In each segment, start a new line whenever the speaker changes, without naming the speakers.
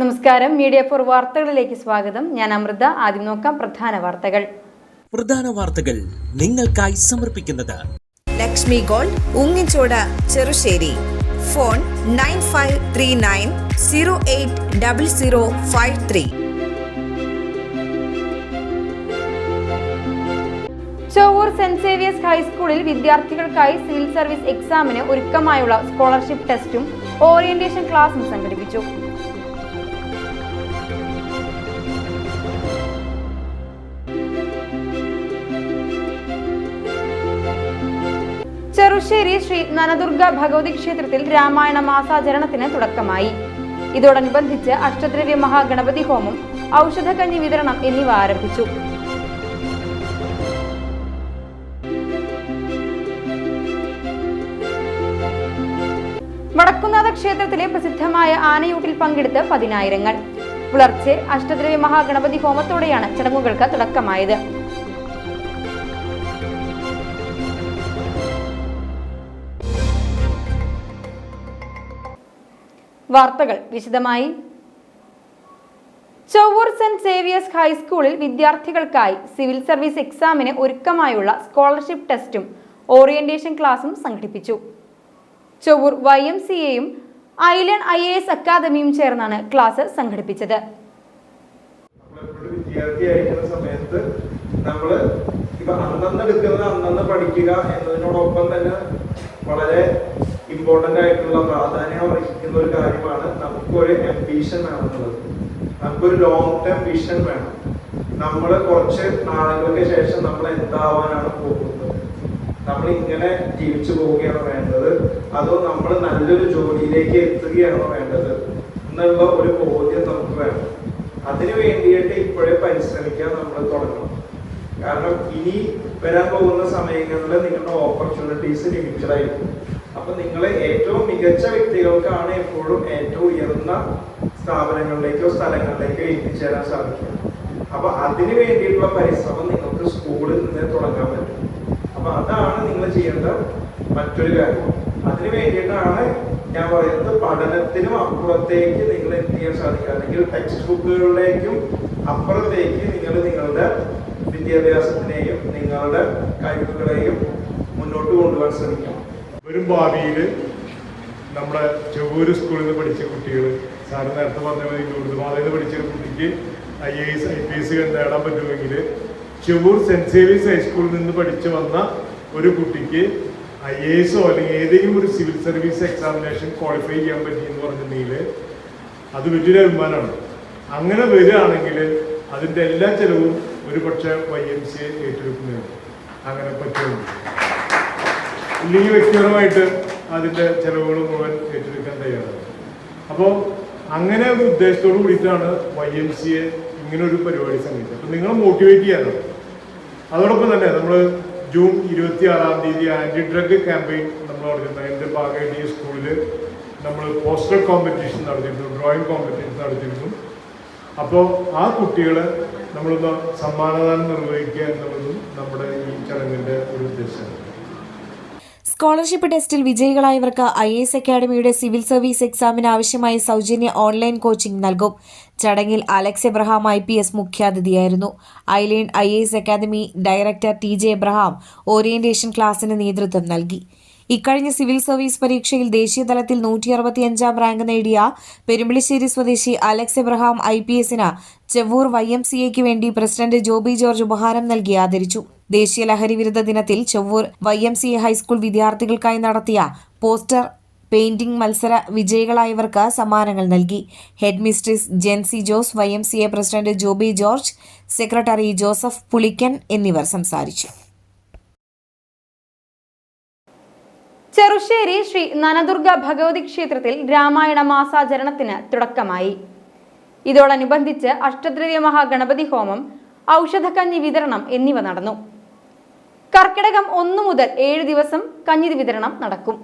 നമസ്കാരം, media for വാർത്തകളിലേക്ക് സ്വാഗതം. ഞാൻ അമൃത. ആദ്യം നോക്കാം പ്രധാന വാർത്തകൾ
നിങ്ങൾക്കായി സമർപ്പിക്കുന്നത്
Lakshmi gold, ഉങ്ങിച്ചോട്, Cherussery. Phone 9539080053.
Chovvur saint Xavier's ഹൈസ്കൂളിൽ വിദ്യാർത്ഥികൾക്കായി സിവിൽ സർവീസ് എക്സാമിന് ഒരുക്കമായുള്ള സ്കോളർഷിപ്പ് ടെസ്റ്റും ഓറിയന്റേഷൻ ക്ലാസും സംഘടിപ്പിച്ചു. ചെറുശ്ശേരി ശ്രീ നനദുർഗ ഭഗവതി ക്ഷേത്രത്തിൽ രാമായണ മാസാചരണത്തിന് തുടക്കമായി. ഇതോടനുബന്ധിച്ച് അഷ്ടദ്രവ്യ മഹാഗണപതി ഹോമം, ഔഷധക്കഞ്ഞി വിതരണം എന്നിവ ആരംഭിച്ചു. വടക്കുംനാഥ ക്ഷേത്രത്തിലെ പ്രസിദ്ധമായ ആനയൂട്ടിൽ പങ്കെടുത്ത് പതിനായിരങ്ങൾ. പുലർച്ചെ അഷ്ടദ്രവ്യ മഹാഗണപതി ഹോമത്തോടെയാണ് ചടങ്ങുകൾക്ക് തുടക്കമായത്. വാർത്തകൾ വിശദമായി. ചൊവ്വൂർ സെന്റ് സേവിയേഴ്സ് ഹൈസ്കൂളിൽ വിദ്യാർത്ഥികൾക്കായി സിവിൽ സർവീസ് എക്സാമിന് ഒരുക്കമായുള്ള സ്കോളർഷിപ്പ് ടെസ്റ്റും ഓറിയന്റേഷൻ ക്ലാസും സംഘടിപ്പിച്ചു. ചൊവ്വൂർ YMCAയും ഐലൻഡ് IAS അക്കാദമിയും ചേർന്നാണ് ക്ലാസ് സംഘടിപ്പിച്ചത്.
അന്നന്ന് പഠിക്കുക എന്നതിനോടൊപ്പം തന്നെ വളരെ ഇമ്പോർട്ടൻ്റ് ആയിട്ടുള്ള പ്രാധാന്യം അർഹിക്കുന്ന ഒരു കാര്യമാണ് നമുക്കൊരു എംബിഷൻ വേണമെന്നുള്ളത്. നമുക്കൊരു ലോങ് ടേം വിഷൻ വേണം. നമ്മൾ കുറച്ച് നാളുകൾക്ക് ശേഷം നമ്മൾ എന്താവാനാണ് പോകുന്നത്, നമ്മൾ ഇങ്ങനെ ജീവിച്ചു പോവുകയാണോ വേണ്ടത്, അതോ നമ്മൾ നല്ലൊരു ജോലിയിലേക്ക് എത്തുകയാണോ വേണ്ടത് എന്നുള്ള ഒരു ബോധ്യം നമുക്ക് വേണം. അതിനു വേണ്ടിയിട്ട് ഇപ്പോഴേ പരിശ്രമിക്കാൻ നമ്മൾ തുടങ്ങണം. കാരണം ഇനി വരാൻ പോകുന്ന സമയങ്ങളിൽ നിങ്ങളുടെ ഓപ്പർച്യൂണിറ്റീസ് ലിമിറ്റഡ് ആയിരിക്കും. അപ്പൊ നിങ്ങളെ ഏറ്റവും മികച്ച വ്യക്തികൾക്കാണ് എപ്പോഴും ഏറ്റവും ഉയർന്ന സ്ഥാപനങ്ങളിലേക്കോ സ്ഥലങ്ങളിലേക്കോ എത്തിച്ചേരാൻ സാധിക്കുക. അപ്പൊ അതിനു വേണ്ടിയിട്ടുള്ള പരിശ്രമം നിങ്ങൾക്ക് സ്കൂളിൽ നിന്ന് തുടങ്ങാൻ പറ്റും. അപ്പൊ അതാണ് നിങ്ങൾ ചെയ്യേണ്ട മറ്റൊരു കാര്യം. അതിനു വേണ്ടിയിട്ടാണ് ഞാൻ പറയുന്നത്, പഠനത്തിനും അപ്പുറത്തേക്ക് നിങ്ങൾ എന്ത് ചെയ്യാൻ സാധിക്കുക, അല്ലെങ്കിൽ ടെക്സ്റ്റ് ബുക്കുകളിലേക്കും അപ്പുറത്തേക്ക് നിങ്ങൾ നിങ്ങളുടെ വിദ്യാഭ്യാസത്തിനെയും നിങ്ങളുടെ കഴിവുകളെയും മുന്നോട്ട് കൊണ്ടുപോകാൻ ശ്രമിക്കണം.
വരും ഭാവിയിൽ നമ്മുടെ ചൊവ്വൂർ സ്കൂളിൽ നിന്ന് പഠിച്ച കുട്ടികൾ, സാറ് നേരത്തെ പറഞ്ഞ ഉറുദുമാലയിൽ നിന്ന് പഠിച്ച കുട്ടിക്ക് IAS IPS നേടാൻ പറ്റുമെങ്കിൽ ചൊവ്വൂർ സെന്റ് സേവിയേഴ്സ് ഹൈസ്കൂളിൽ നിന്ന് പഠിച്ചു വന്ന ഒരു കുട്ടിക്ക് IAS അല്ലെങ്കിൽ ഏതെങ്കിലും ഒരു സിവിൽ സർവീസ് എക്സാമിനേഷൻ ക്വാളിഫൈ ചെയ്യാൻ പറ്റിയെന്ന് പറഞ്ഞിട്ടുണ്ടെങ്കിൽ അത് വലിയൊരു അഭിമാനമാണ്. അങ്ങനെ വരികയാണെങ്കിൽ അതിൻ്റെ എല്ലാ ചിലവും ഒരു പക്ഷേ YMCA ഏറ്റെടുക്കുന്നതാണ്. അങ്ങനെ പറ്റുമെന്ന് ഇല്ലെങ്കിൽ വ്യക്തിപരമായിട്ട് അതിൻ്റെ ചിലവുകൾ മുഴുവൻ ഏറ്റെടുക്കാൻ തയ്യാറാണ്. അപ്പോൾ അങ്ങനെ ഒരു ഉദ്ദേശത്തോട് കൂടിയിട്ടാണ് YMCA ഇങ്ങനെ ഒരു പരിപാടി സംഘടിപ്പിച്ചത്. അപ്പം നിങ്ങളെ മോട്ടിവേറ്റ് ചെയ്യാനാണ്. അതോടൊപ്പം തന്നെ നമ്മൾ ജൂൺ 26 ആൻറ്റി ഡ്രഗ് ക്യാമ്പയിൻ നമ്മൾ നടത്തുന്നത്. അതിൻ്റെ ഭാഗമായിട്ട് ഈ സ്കൂളിൽ നമ്മൾ പോസ്റ്റർ കോമ്പറ്റീഷൻ നടത്തിയിരുന്നു, ഡ്രോയിങ് കോമ്പറ്റീഷൻ നടത്തിയിരുന്നു. അപ്പോൾ ആ കുട്ടികളെ നമ്മളൊന്ന് സമ്മാനദാനം നിർവഹിക്കുക എന്നുള്ളതും നമ്മുടെ ഈ ചടങ്ങിൻ്റെ ഒരു ഉദ്ദേശമാണ്.
സ്കോളർഷിപ്പ് ടെസ്റ്റിൽ വിജയികളായവർക്ക് IAS അക്കാദമിയുടെ സിവിൽ സർവീസ് എക്സാമിന് ആവശ്യമായ സൗജന്യ ഓൺലൈൻ കോച്ചിംഗ് നൽകും. ചടങ്ങിൽ അലക്സ് എബ്രഹാം IPS മുഖ്യാതിഥിയായിരുന്നു. Island IAS academy director TJ Abraham orientation ക്ലാസിന് നേതൃത്വം നൽകി. ഇക്കഴിഞ്ഞ സിവിൽ സർവീസ് പരീക്ഷയിൽ ദേശീയതലത്തിൽ 165 റാങ്ക് നേടിയ പെരുമ്പിളിശ്ശേരി സ്വദേശി അലക്സ് എബ്രഹാം IPSന് ചെവ്വൂർ YMCAയ്ക്ക് വേണ്ടി പ്രസിഡന്റ് ജോബി ജോർജ് ഉപഹാരം നൽകി ആദരിച്ചു. ദേശീയ ലഹരി വിരുദ്ധ ദിനത്തിൽ ചെവ്വൂർ YMCA ഹൈസ്കൂൾ വിദ്യാർത്ഥികൾക്കായി നടത്തിയ പോസ്റ്റർ പെയിന്റിംഗ് മത്സര വിജയികളായവർക്ക് സമ്മാനങ്ങൾ നൽകി. Head mistress Jency Jose, YMCA president Joby George, secretary Joseph Pulickan എന്നിവർ സംസാരിച്ചു.
ചെറുശ്ശേരി ശ്രീ നനദുർഗ ഭഗവതി ക്ഷേത്രത്തിൽ രാമായണ മാസാചരണത്തിന് തുടക്കമായി. ഇതോടനുബന്ധിച്ച് അഷ്ടദ്രവ്യ മഹാഗണപതി ഹോമം, ഔഷധക്കഞ്ഞി വിതരണം എന്നിവ നടന്നു. കർക്കിടകം 1 മുതൽ 7 ദിവസം കഞ്ഞി വിതരണം നടക്കും.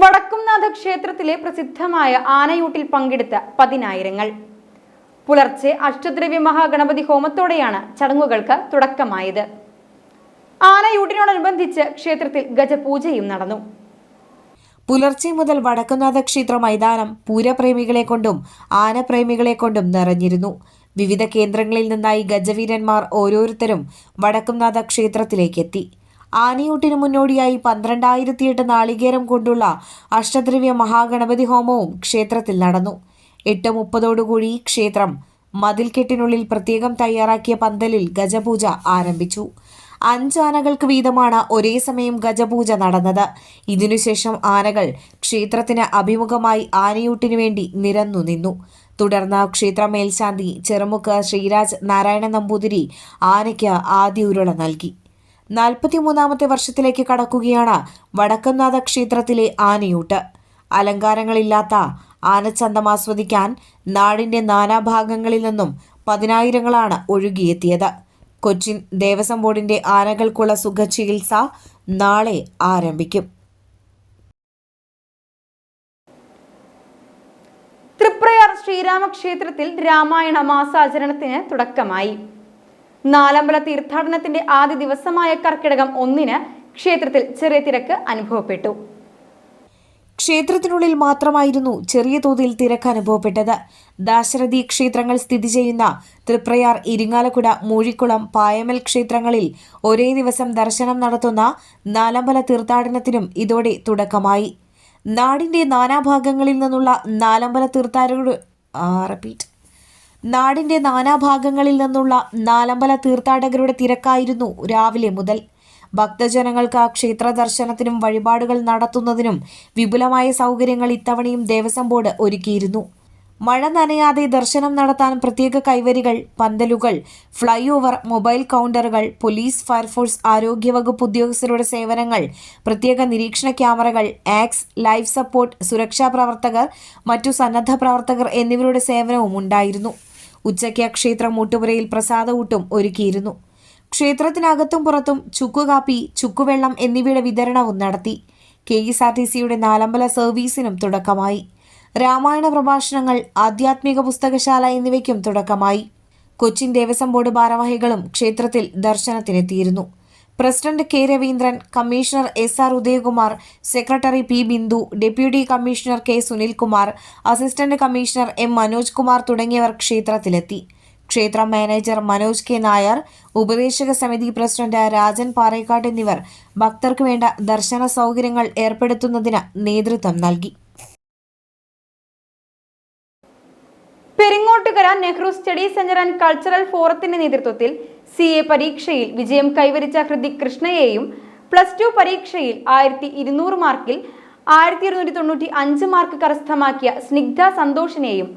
വടക്കുംനാഥ ക്ഷേത്രത്തിലെ പ്രസിദ്ധമായ ആനയൂട്ടിൽ പങ്കെടുത്ത പതിനായിരങ്ങൾ. പുലർച്ചെ അഷ്ടദ്രവ്യ മഹാഗണപതി ഹോമത്തോടെയാണ് ചടങ്ങുകൾക്ക് തുടക്കമായത്. ആനയൂട്ടിനോടനുബന്ധിച്ച് ക്ഷേത്രത്തിൽ ഗജപൂജയും നടന്നു.
പുലർച്ചെ മുതൽ വടക്കുംനാഥ ക്ഷേത്ര മൈതാനം പൂരപ്രേമികളെ കൊണ്ടും ആനപ്രേമികളെ കൊണ്ടും നിറഞ്ഞിരുന്നു. വിവിധ കേന്ദ്രങ്ങളിൽ നിന്നായി ഗജവീരന്മാർ ഓരോരുത്തരും വടക്കുംനാഥ ക്ഷേത്രത്തിലേക്കെത്തി. ആനയൂട്ടിനു മുന്നോടിയായി 12,008 നാളികേരം കൊണ്ടുള്ള അഷ്ടദ്രവ്യ മഹാഗണപതി ഹോമവും ക്ഷേത്രത്തിൽ നടന്നു. 8:30 ക്ഷേത്രം മതിൽക്കെട്ടിനുള്ളിൽ പ്രത്യേകം തയ്യാറാക്കിയ പന്തലിൽ ഗജപൂജ ആരംഭിച്ചു. 5 ആനകൾക്ക് വീതമാണ് ഒരേ സമയം ഗജപൂജ നടന്നത്. ഇതിനുശേഷം ആനകൾ ക്ഷേത്രത്തിന് അഭിമുഖമായി ആനയൂട്ടിനു വേണ്ടി നിരന്നു നിന്നു. തുടർന്ന് ക്ഷേത്ര മേൽശാന്തി ചെറുമുക്ക് ശ്രീരാജ് നാരായണ നമ്പൂതിരി ആനയ്ക്ക് ആദ്യ ഉരുള നൽകി. 43ാമത്തെ വർഷത്തിലേക്ക് കടക്കുകയാണ് വടക്കുംനാഥ ക്ഷേത്രത്തിലെ ആനയൂട്ട്. അലങ്കാരങ്ങളില്ലാത്ത ആനച്ചന്തം ആസ്വദിക്കാൻ നാടിന്റെ നാനാഭാഗങ്ങളിൽ നിന്നും പതിനായിരങ്ങളാണ് ഒഴുകിയെത്തിയത്. കൊച്ചിൻ ദേവസ്വം ബോർഡിന്റെ ആനകൾക്കുള്ള സുഖചികിത്സ നാളെ ആരംഭിക്കും.
തൃപ്രയാർ ശ്രീരാമക്ഷേത്രത്തിൽ രാമായണ മാസാചരണത്തിന് തുടക്കമായി. നാലമ്പല തീർത്ഥാടനത്തിന്റെ ആദ്യ ദിവസമായ കർക്കിടകം 1 ക്ഷേത്രത്തിൽ ചെറിയ തിരക്ക് അനുഭവപ്പെട്ടു.
ക്ഷേത്രത്തിനുള്ളിൽ മാത്രമായിരുന്നു ചെറിയ തോതിൽ തിരക്ക് അനുഭവപ്പെട്ടത്. ദാശരഥി ക്ഷേത്രങ്ങൾ സ്ഥിതി ചെയ്യുന്ന തൃപ്രയാർ, ഇരിങ്ങാലക്കുട, മൂഴിക്കുളം, പായമൽ ക്ഷേത്രങ്ങളിൽ ഒരേ ദിവസം ദർശനം നടത്തുന്ന നാലമ്പല തീർത്ഥാടനത്തിനും ഇതോടെ തുടക്കമായി. നാടിന്റെ നാനാഭാഗങ്ങളിൽ നിന്നുള്ള നാലമ്പല തീർത്ഥാടകരുടെ തിരക്കായിരുന്നു രാവിലെ മുതൽ. ഭക്തജനങ്ങൾക്ക് ക്ഷേത്ര ദർശനത്തിനും വഴിപാടുകൾ നടത്തുന്നതിനും വിപുലമായ സൗകര്യങ്ങൾ ഇത്തവണയും ദേവസ്വം ബോർഡ് ഒരുക്കിയിരുന്നു. മഴ നനയാതെ ദർശനം നടത്താൻ പ്രത്യേക കൈവരികൾ, പന്തലുകൾ, ഫ്ലൈ ഓവർ, മൊബൈൽ കൗണ്ടറുകൾ, പോലീസ്, ഫയർഫോഴ്സ്, ആരോഗ്യവകുപ്പ് ഉദ്യോഗസ്ഥരുടെ സേവനങ്ങൾ, പ്രത്യേക നിരീക്ഷണ ക്യാമറകൾ, ആക്സ്, ലൈഫ് സപ്പോർട്ട്, സുരക്ഷാ പ്രവർത്തകർ, മറ്റു സന്നദ്ധ പ്രവർത്തകർ എന്നിവരുടെ സേവനവും ഉണ്ടായിരുന്നു. ഉച്ചയ്ക്ക് ക്ഷേത്ര മൂട്ടുപുരയിൽ പ്രസാദഊട്ടും ഒരുക്കിയിരുന്നു. ക്ഷേത്രത്തിനകത്തും പുറത്തും ചുക്കുകാപ്പി, ചുക്കുവെള്ളം എന്നിവയുടെ വിതരണവും നടത്തി. KSRTCയുടെ നാലമ്പല സർവീസിനും തുടക്കമായി. രാമായണ പ്രഭാഷണങ്ങൾ, ആധ്യാത്മിക പുസ്തകശാല എന്നിവയ്ക്കും തുടക്കമായി. കൊച്ചിൻ ദേവസ്വം ബോർഡ് ഭാരവാഹികളും ക്ഷേത്രത്തിൽ ദർശനത്തിനെത്തിയിരുന്നു. President K. Raveendran, commissioner SR Udayakumar, secretary P. Bindu, deputy commissioner K. Sunilkumar, assistant commissioner M. Manoj Kumar തുടങ്ങിയവർ ക്ഷേത്രത്തിലെത്തി. ക്ഷേത്ര മാനേജർ മനോജ് K. നായർ, ഉപദേശക സമിതി പ്രസിഡന്റ് രാജൻ പാറേക്കാട് എന്നിവർ ഭക്തർക്ക് വേണ്ട ദർശന സൗകര്യങ്ങൾ ഏർപ്പെടുത്തുന്നതിന് നേതൃത്വം നൽകി.
Peringottukara Nehru study centre and cultural ഫോറത്തിന്റെ നേതൃത്വത്തിൽ CA പരീക്ഷയിൽ വിജയം കൈവരിച്ച ഹൃതിക് കൃഷ്ണയെയും +2 പരീക്ഷയിൽ 1200 മാർക്കിൽ 1295 മാർക്ക് കരസ്ഥമാക്കിയ സ്നിഗ്ധ സന്തോഷിനെയും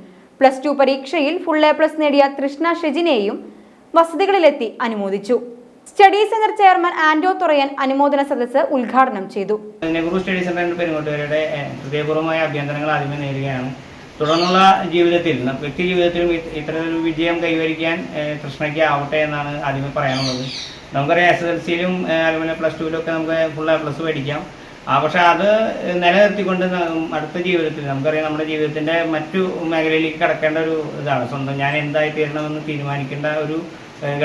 +2 പരീക്ഷയിൽ ഫുൾ A+ നേടിയ തൃഷ്ണ ഷെജിനെയും വസതികളിലെത്തി അനുമോദിച്ചു. സ്റ്റഡി സെന്റർ ചെയർമാൻ ആന്റോ തുറയൻ അനുമോദന സദസ്സ് ഉദ്ഘാടനം ചെയ്തു.
നെഹ്റു സ്റ്റഡി സെന്റർ പെരിങ്ങോട്ടുകരയുടെ ഹൃദയപൂർവ്വമായ അഭ്യന്തരങ്ങൾ ആദ്യമേ നേരുകയാണ്. തുടർന്നുള്ള ജീവിതത്തിൽ, വ്യക്തി ജീവിതത്തിലും ഇത്തരത്തിലൊരു വിജയം കൈവരിക്കാൻ കൃഷ്ണയ്ക്ക് ആവട്ടെ എന്നാണ് ആദ്യമേ പറയാനുള്ളത്. നമുക്കറിയാം SSLCയിലും അതുപോലെ +2 നമുക്ക് ഫുൾ A+ മേടിക്കാം. പക്ഷെ അത് നിലനിർത്തിക്കൊണ്ട് അടുത്ത ജീവിതത്തിൽ നമുക്കറിയാം നമ്മുടെ ജീവിതത്തിൻ്റെ മറ്റു മേഖലയിലേക്ക് കടക്കേണ്ട ഒരു ഇതാണ്. സ്വന്തം ഞാൻ എന്തായി തീരണമെന്ന് തീരുമാനിക്കേണ്ട ഒരു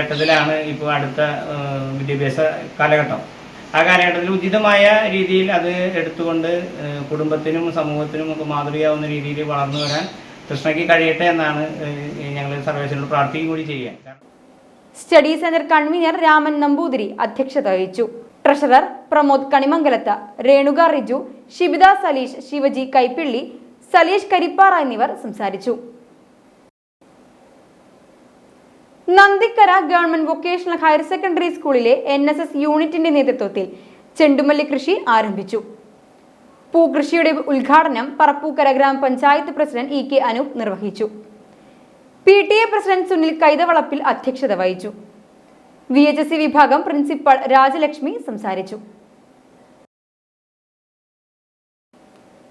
ഘട്ടത്തിലാണ് ഇപ്പോൾ അടുത്ത വിദ്യാഭ്യാസ കാലഘട്ടം. ആ കാലഘട്ടത്തിൽ ഉചിതമായ രീതിയിൽ അത് എടുത്തുകൊണ്ട് കുടുംബത്തിനും സമൂഹത്തിനും ഒക്കെ മാതൃകയാവുന്ന രീതിയിൽ വളർന്നു വരാൻ കൃഷ്ണയ്ക്ക് കഴിയട്ടെ എന്നാണ് ഞങ്ങൾ സർവേശ്വരനോട് പ്രാർത്ഥിക്കുകയും കൂടി ചെയ്യുക.
Study centre convener Raman Namboothiri അധ്യക്ഷത വഹിച്ചു. ട്രഷറർ പ്രമോദ് കണിമംഗലത്ത്, രേണുക റിജു, ഷിബിത സലീഷ്, ശിവജി കൈപ്പിള്ളി, സലീഷ് കരിപ്പാറ എന്നിവർ സംസാരിച്ചു. Nandikkara government vocational higher secondary സ്കൂളിലെ NSS യൂണിറ്റിന്റെ നേതൃത്വത്തിൽ ചെണ്ടുമല്ലി കൃഷി ആരംഭിച്ചു. പൂകൃഷിയുടെ ഉദ്ഘാടനം പറപ്പൂക്കര ഗ്രാമപഞ്ചായത്ത് പ്രസിഡന്റ് EK അനൂപ് നിർവഹിച്ചു. PTA പ്രസിഡന്റ് സുനിൽ കൈതവളപ്പിൽ അധ്യക്ഷത വഹിച്ചു. VHSC വിഭാഗം പ്രിൻസിപ്പൽ രാജലക്ഷ്മി സംസാരിച്ചു.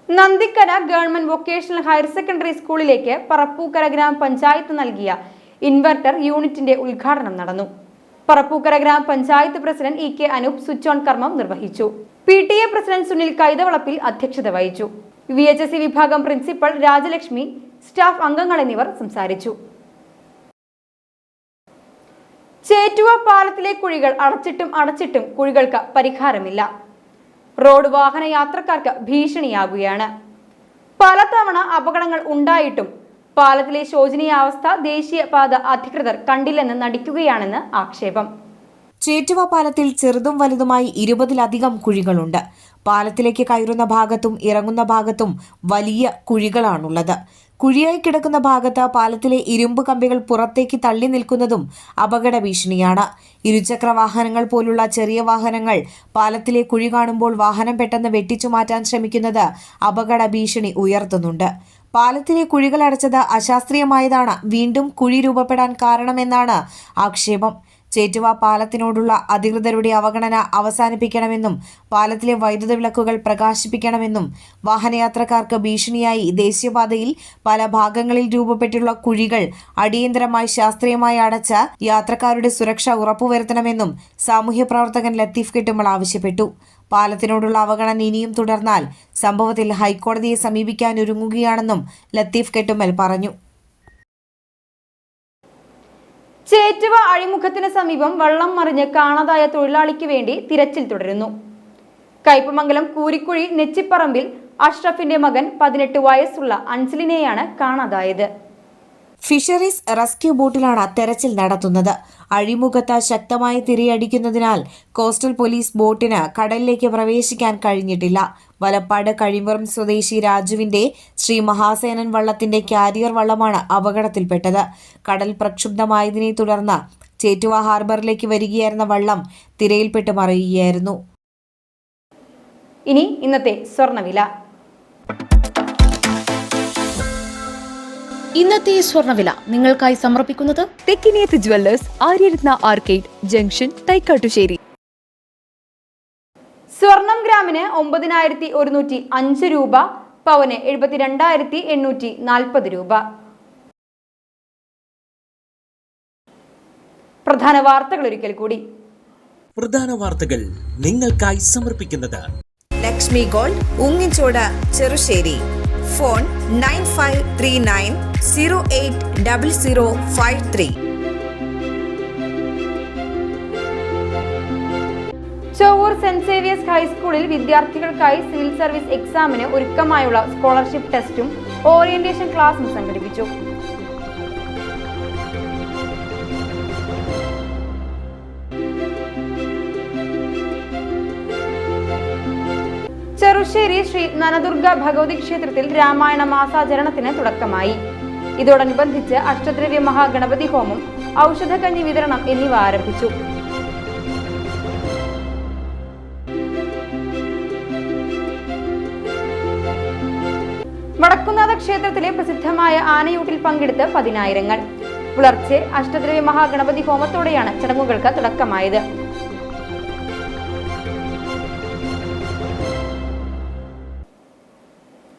Nandikkara government vocational higher secondary സ്കൂളിലേക്ക് പറപ്പൂക്കര ഗ്രാമപഞ്ചായത്ത് നൽകിയ ഇൻവെർട്ടർ യൂണിറ്റിന്റെ ഉദ്ഘാടനം നടന്നു. പറപ്പൂക്കര ഗ്രാമപഞ്ചായത്ത് president EK Anoop switch on കർമ്മം നിർവഹിച്ചു. PTA പ്രസിഡന്റ് സുനിൽ കൈതവളപ്പിൽ അധ്യക്ഷത വഹിച്ചു. VHSC വിഭാഗം പ്രിൻസിപ്പൽ രാജലക്ഷ്മി, സ്റ്റാഫ് അംഗങ്ങൾ എന്നിവർ സംസാരിച്ചു. ചേറ്റുവ പാലത്തിലെ കുഴികൾ അടച്ചിട്ടും കുഴികൾക്ക് പരിഹാരമില്ല. റോഡ് വാഹന യാത്രക്കാർക്ക് ഭീഷണിയാകുകയാണ്. പലതവണ അപകടങ്ങൾ ഉണ്ടായിട്ടും പാലത്തിലെ ശോചനീയാവസ്ഥ ദേശീയപാത അധികൃതർ കണ്ടില്ലെന്ന് നടിക്കുകയാണെന്ന് ആക്ഷേപം.
ചേറ്റുവ പാലത്തിൽ ചെറുതും വലുതുമായി 20-ലധികം കുഴികളുണ്ട്. പാലത്തിലേക്ക് കയറുന്ന ഭാഗത്തും ഇറങ്ങുന്ന ഭാഗത്തും വലിയ കുഴികളാണുള്ളത്. കുഴിയായി കിടക്കുന്ന ഭാഗത്ത് പാലത്തിലെ ഇരുമ്പ് കമ്പികൾ പുറത്തേക്ക് തള്ളി നിൽക്കുന്നതും അപകട ഭീഷണിയാണ്. ഇരുചക്ര വാഹനങ്ങൾ പോലുള്ള ചെറിയ വാഹനങ്ങൾ പാലത്തിലെ കുഴി കാണുമ്പോൾ വാഹനം പെട്ടെന്ന് വെട്ടിച്ചു മാറ്റാൻ ശ്രമിക്കുന്നത് അപകട ഭീഷണി ഉയർത്തുന്നുണ്ട്. പാലത്തിലെ കുഴികൾ അടച്ചത് അശാസ്ത്രീയമായതാണ് വീണ്ടും കുഴി രൂപപ്പെടാൻ കാരണമെന്നാണ് ആക്ഷേപം. ചേറ്റുവ പാലത്തിനോടുള്ള അധികൃതരുടെ അവഗണന അവസാനിപ്പിക്കണമെന്നും പാലത്തിലെ വൈദ്യുത വിളക്കുകൾ പ്രകാശിപ്പിക്കണമെന്നും വാഹനയാത്രക്കാർക്ക് ഭീഷണിയായി ദേശീയപാതയിൽ പല ഭാഗങ്ങളിൽ രൂപപ്പെട്ടുള്ള കുഴികൾ അടിയന്തരമായി ശാസ്ത്രീയമായി അടച്ച് യാത്രക്കാരുടെ സുരക്ഷ ഉറപ്പുവരുത്തണമെന്നും സാമൂഹ്യ പ്രവർത്തകൻ ലത്തീഫ് കെട്ടുമൽ ആവശ്യപ്പെട്ടു. പാലത്തിനോടുള്ള അവഗണന ഇനിയും തുടർന്നാൽ സംഭവത്തിൽ ഹൈക്കോടതിയെ സമീപിക്കാനൊരുങ്ങുകയാണെന്നും ലത്തീഫ് കെട്ടുമൽ പറഞ്ഞു.
ചേറ്റുവ അഴിമുഖത്തിന് സമീപം വള്ളം മറിഞ്ഞ് കാണാതായ തൊഴിലാളിക്ക് വേണ്ടി തിരച്ചിൽ തുടരുന്നു. കയ്പമംഗലം കൂരിക്കുഴി നെച്ചിപ്പറമ്പിൽ അഷ്റഫിന്റെ മകൻ 18 വയസ്സുള്ള അൻസിലിനെയാണ് കാണാതായത്.
ഫിഷറീസ് റെസ്ക്യൂ ബോട്ടിലാണ് തെരച്ചിൽ നടത്തുന്നത്. അഴിമുഖത്ത് ശക്തമായ തിരയടിക്കുന്നതിനാൽ കോസ്റ്റൽ പോലീസ് ബോട്ടിന് കടലിലേക്ക് പ്രവേശിക്കാൻ കഴിഞ്ഞിട്ടില്ല. വലപ്പാട് കഴിമ്പുറം സ്വദേശി രാജുവിന്റെ ശ്രീ മഹാസേനൻ വള്ളത്തിന്റെ കാരിയർ വള്ളമാണ് അപകടത്തിൽപ്പെട്ടത്. കടൽ പ്രക്ഷുബ്ധമായതിനെ തുടർന്ന് ചേറ്റുവ ഹാർബറിലേക്ക് വരികയായിരുന്ന വള്ളം തിരയിൽപ്പെട്ട് മറിയുകയായിരുന്നു.
ഇനി ഇന്നത്തെ സ്വർണ്ണവില.
ഇന്നത്തെ സ്വർണ്ണവില നിങ്ങൾക്കായി സമർപ്പിക്കുന്നത്
Thekkiniyath jewellers, Aryaratna arcade junction, Thaikkattussery.
സ്വർണം ഗ്രാമിന് 9105 രൂപ, പവന് 72,840 രൂപ. പ്രധാന വാർത്തകൾ ഒരിക്കൽ കൂടി.
പ്രധാന വാർത്തകൾ നിങ്ങൾക്കായി സമർപ്പിക്കുന്നത്
Lakshmi gold, ഉങ്ങിച്ചോട്, Cherussery. Phone 9539080053.
Chovvur saint Xavier's ഹൈസ്കൂളിൽ വിദ്യാർത്ഥികൾക്കായി സിവിൽ സർവീസ് എക്സാമിന് ഒരുക്കമായുള്ള സ്കോളർഷിപ്പ് ടെസ്റ്റും ഓറിയന്റേഷൻ ക്ലാസും സംഘടിപ്പിച്ചു. ചെറുശ്ശേരി ശ്രീ നനദുർഗ ഭഗവതി ക്ഷേത്രത്തിൽ രാമായണ മാസാചരണത്തിന് തുടക്കമായി. ഇതോടനുബന്ധിച്ച് അഷ്ടദ്രവ്യ മഹാഗണപതി ഹോമം, ഔഷധക്കഞ്ഞി വിതരണം എന്നിവ ആരംഭിച്ചു. വടക്കുന്നാഥ ക്ഷേത്രത്തിലെ പ്രസിദ്ധമായ ആനയൂട്ടിൽ പങ്കെടുത്ത് 10,000. പുലർച്ചെ അഷ്ടദ്രവ്യ മഹാഗണപതി ഹോമത്തോടെയാണ് ചടങ്ങുകൾക്ക് തുടക്കമായത്.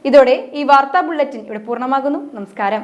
ഇതോടെ ഈ വാർത്താ ബുള്ളറ്റിൻ ഇവിടെ പൂർണ്ണമാകുന്നു. നമസ്കാരം.